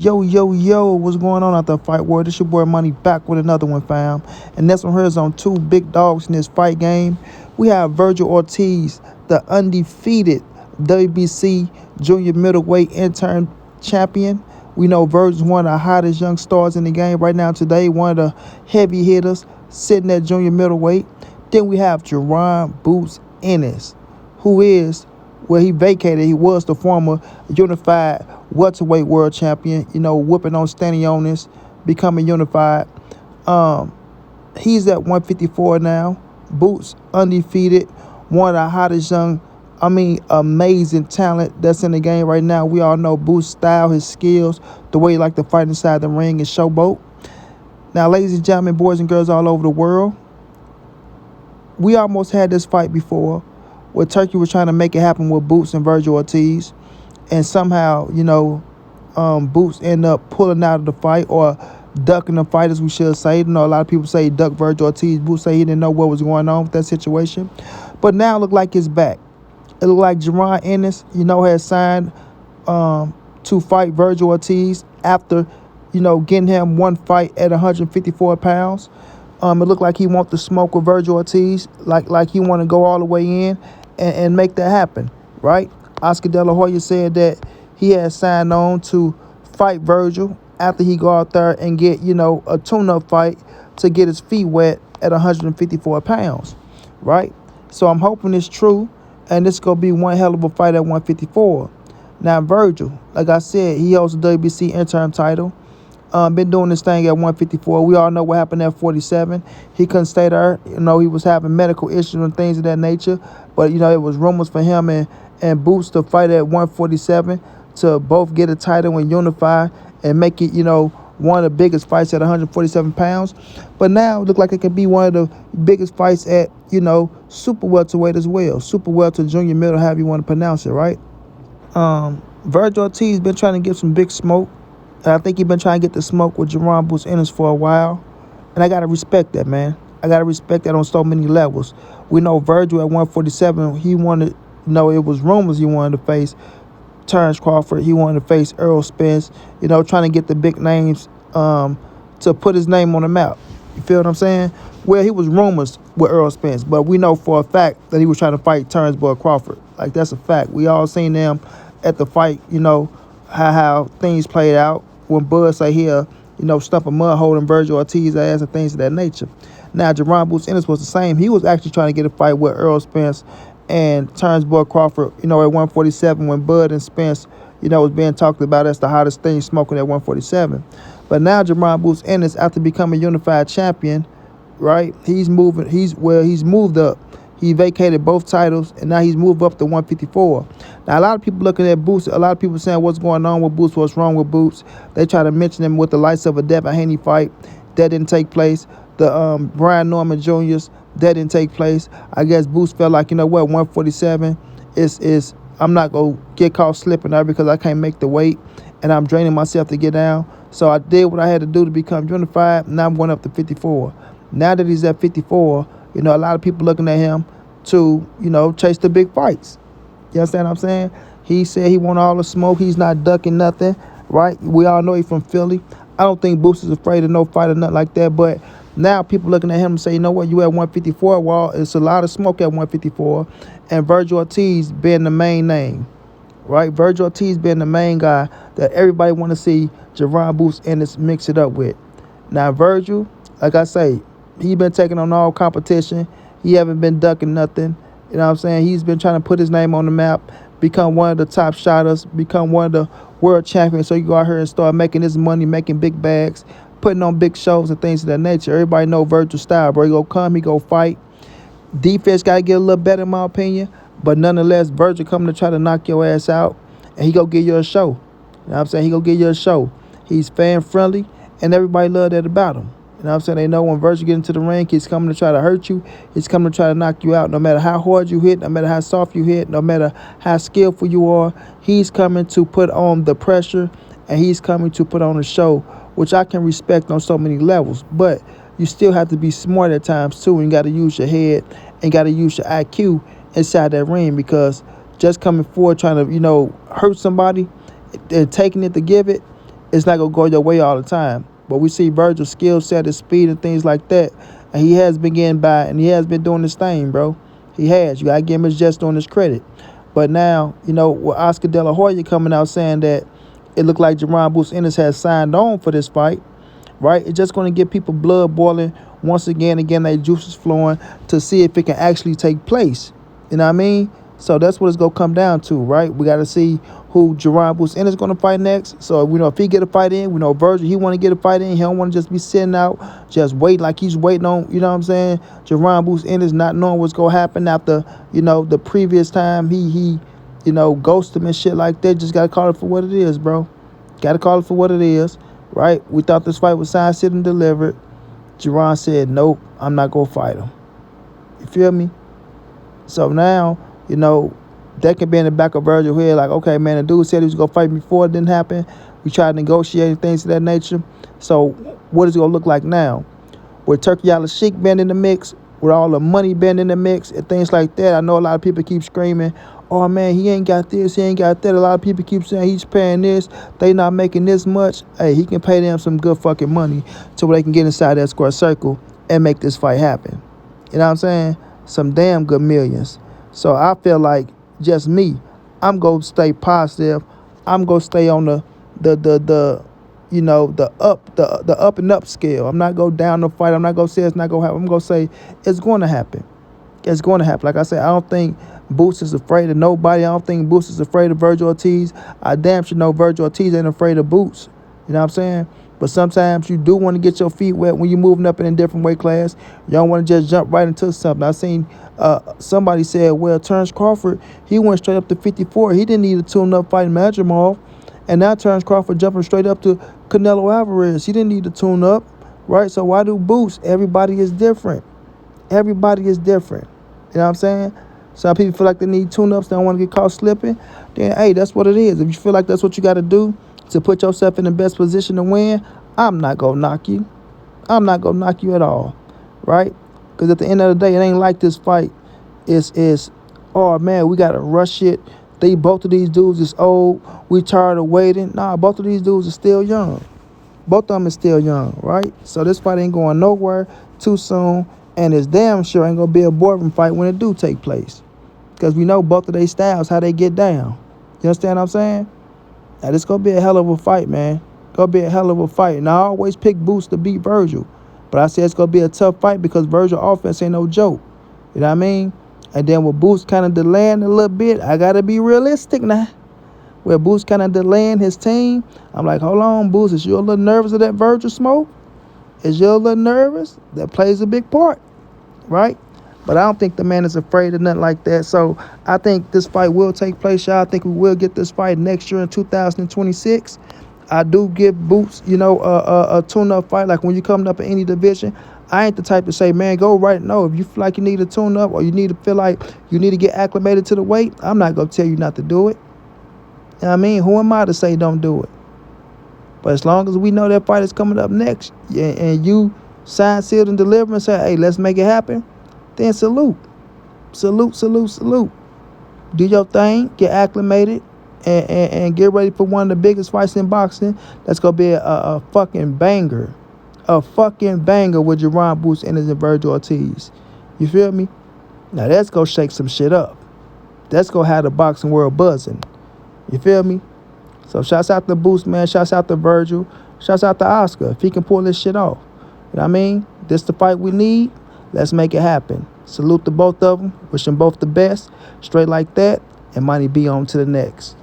Yo, yo, yo, what's going on out there, Fight World? This your boy Money back with another one, fam. And this one here is on two big dogs in this fight game. We have Vergil Ortiz, the undefeated WBC junior middleweight interim champion. We know Vergil's one of the hottest young stars in the game right now today, one of the heavy hitters sitting at junior middleweight. Then we have Jaron Boots Ennis, who is where he vacated. He was the former unified welterweight world champion, whooping on Stanionis, becoming unified. He's at 154 now. Boots undefeated, one of the hottest amazing talent that's in the game right now. We all know Boots' style, his skills, the way he like to fight inside the ring is showboat. Now, ladies and gentlemen, boys and girls all over the world, we almost had this fight before where Turkey was trying to make it happen with Boots and Vergil Ortiz. And somehow, Boots end up pulling out of the fight or ducking the fight, as we should say. A lot of people say duck Vergil Ortiz. Boots say he didn't know what was going on with that situation. But now it look like it's back. It look like Jaron Ennis, has signed to fight Vergil Ortiz after, getting him one fight at 154 pounds. It looked like he want to smoke with Vergil Ortiz, like he want to go all the way in and make that happen, right? Oscar De La Hoya said that he had signed on to fight Vergil after he go out there and get, a tune-up fight to get his feet wet at 154 pounds, right? So I'm hoping it's true, and this going to be one hell of a fight at 154. Now, Vergil, like I said, he holds the WBC interim title. Been doing this thing at 154. We all know what happened at 47. He couldn't stay there. He was having medical issues and things of that nature. But, it was rumors for him and Boots to fight at 147 to both get a title and unify and make it, one of the biggest fights at 147 pounds. But now it looks like it could be one of the biggest fights at, super welterweight as well. Super welter, junior middle, however you want to pronounce it, right? Vergil Ortiz been trying to get some big smoke. And I think he's been trying to get the smoke with Jaron Boots Ennis for a while. And I got to respect that, man. I got to respect that on so many levels. We know Vergil at 147, he wanted, it was rumors he wanted to face Terrence Crawford. He wanted to face Errol Spence, trying to get the big names to put his name on the map. You feel what I'm saying? Well, he was rumors with Errol Spence, but we know for a fact that he was trying to fight Terrence Crawford. Like, that's a fact. We all seen them at the fight, how things played out. When Bud say he'll, stump a mud holding Vergil Ortiz ass and things of that nature. Now, Jaron Boots Ennis was the same. He was actually trying to get a fight with Errol Spence and Terrence Crawford, at 147 when Bud and Spence, was being talked about as the hottest thing smoking at 147. But now Jaron Boots Ennis, after becoming unified champion, right, he's moved up. He vacated both titles, and now he's moved up to 154. Now, a lot of people looking at Boots, a lot of people saying what's going on with Boots, what's wrong with Boots. They try to mention him with the lights of a Devin Haney fight. That didn't take place. The Brian Norman Jr.'s, that didn't take place. I guess Boots felt like, 147 is I'm not going to get caught slipping there because I can't make the weight, and I'm draining myself to get down. So I did what I had to do to become unified. Now I'm going up to 54. Now that he's at 54, a lot of people looking at him to, chase the big fights. You understand what I'm saying? He said he want all the smoke. He's not ducking nothing, right? We all know he's from Philly. I don't think Boots is afraid of no fight or nothing like that. But now people looking at him and say, you know what, you at 154. Well, it's a lot of smoke at 154. And Vergil Ortiz being the main name, right? Vergil Ortiz being the main guy that everybody want to see Jaron Boots Ennis mix it up with. Now, Vergil, like I say, he been taking on all competition. He haven't been ducking nothing. You know what I'm saying? He's been trying to put his name on the map, become one of the top shotters, become one of the world champions. So you go out here and start making his money, making big bags, putting on big shows and things of that nature. Everybody know Vergil's style, bro. He go come, he go fight. Defense got to get a little better, in my opinion. But nonetheless, Vergil coming to try to knock your ass out, and he go give you a show. You know what I'm saying? He go give you a show. He's fan-friendly, and everybody love that about him. You know what I'm saying? They know when Vergil get into the ring, he's coming to try to hurt you. He's coming to try to knock you out. No matter how hard you hit, no matter how soft you hit, no matter how skillful you are, he's coming to put on the pressure, and he's coming to put on a show, which I can respect on so many levels. But you still have to be smart at times, too, and you got to use your head and got to use your IQ inside that ring, because just coming forward trying to, hurt somebody and taking it to give it, it's not gonna go your way all the time. But we see Vergil's skill set, his speed, and things like that, and he has been getting by, and he has been doing his thing, bro. He has. You gotta give him his just on his credit. But now, with Oscar De La Hoya coming out saying that it looked like Jaron Ennis has signed on for this fight, right? It's just gonna get people blood boiling once again, their juices flowing to see if it can actually take place. You know what I mean? So that's what it's gonna come down to, right? We gotta see who Jaron Ennis is gonna fight next. So we know if he get a fight in, we know Vergil, he wanna get a fight in. He don't wanna just be sitting out, just wait like he's waiting on, you know what I'm saying? Jaron Ennis not knowing what's gonna happen after, the previous time he ghosted him and shit like that. Just gotta call it for what it is, bro. Gotta call it for what it is, right? We thought this fight was signed, sealed, and delivered. Jaron said, nope, I'm not gonna fight him. You feel me? So now, that can be in the back of Vergil's head, like, okay, man, the dude said he was going to fight me before it didn't happen. We tried to negotiate and things of that nature. So what is it going to look like now? With Turkey Al-Sheikh being in the mix, with all the money being in the mix and things like that, I know a lot of people keep screaming, oh, man, he ain't got this, he ain't got that. A lot of people keep saying he's paying this, they not making this much. Hey, he can pay them some good fucking money so they can get inside that square circle and make this fight happen. You know what I'm saying? Some damn good millions. So I feel like, just me, I'm gonna stay positive. I'm gonna stay on the up and up scale. I'm not go down the fight. I'm not gonna say it's not gonna happen. I'm gonna say it's gonna happen. It's gonna happen. Like I said, I don't think Boots is afraid of nobody. I don't think Boots is afraid of Vergil Ortiz. I damn sure know Vergil Ortiz ain't afraid of Boots. You know what I'm saying? But sometimes you do want to get your feet wet when you're moving up in a different weight class. You don't want to just jump right into something. I seen somebody said, well, Terrence Crawford, he went straight up to 54. He didn't need a tune-up fight in Madrimov. And now Terrence Crawford jumping straight up to Canelo Alvarez. He didn't need to tune up, right? So why do Boots? Everybody is different. Everybody is different. You know what I'm saying? Some people feel like they need tune-ups. They don't want to get caught slipping. Then, hey, that's what it is. If you feel like that's what you got to do to put yourself in the best position to win, I'm not going to knock you. I'm not going to knock you at all, right? Because at the end of the day, it ain't like this fight is oh, man, we got to rush it. Both of these dudes is old. We tired of waiting. Nah, both of these dudes are still young. Both of them is still young, right? So this fight ain't going nowhere too soon, and it's damn sure ain't going to be a boring fight when it do take place. Because we know both of their styles, how they get down. You understand what I'm saying? Now, this going to be a hell of a fight, man. Going to be a hell of a fight. Now, I always pick Boots to beat Vergil. But I said it's going to be a tough fight because Vergil offense ain't no joke. You know what I mean? And then with Boots kind of delaying a little bit, I got to be realistic now. Where Boots kind of delaying his team, I'm like, hold on, Boots, is you a little nervous of that Vergil smoke? Is you a little nervous? That plays a big part, right? But I don't think the man is afraid of nothing like that. So I think this fight will take place, y'all. I think we will get this fight next year in 2026. I do give Boots, a tune-up fight. Like when you coming up in any division, I ain't the type to say, man, go right. No, if you feel like you need a tune-up or you need to feel like you need to get acclimated to the weight, I'm not going to tell you not to do it. You know what I mean? Who am I to say don't do it? But as long as we know that fight is coming up next and you sign, sealed, and deliver and say, hey, let's make it happen, then salute. Salute, salute, salute. Do your thing, get acclimated, and get ready for one of the biggest fights in boxing. That's going to be a fucking banger. A fucking banger with Jaron Ennis and Vergil Ortiz. You feel me? Now that's going to shake some shit up. That's going to have the boxing world buzzing. You feel me? So shouts out to Boost, man. Shouts out to Vergil. Shouts out to Oscar if he can pull this shit off. You know what I mean? This the fight we need. Let's make it happen. Salute to both of them. Wish them both the best. Straight like that. And money be on to the next.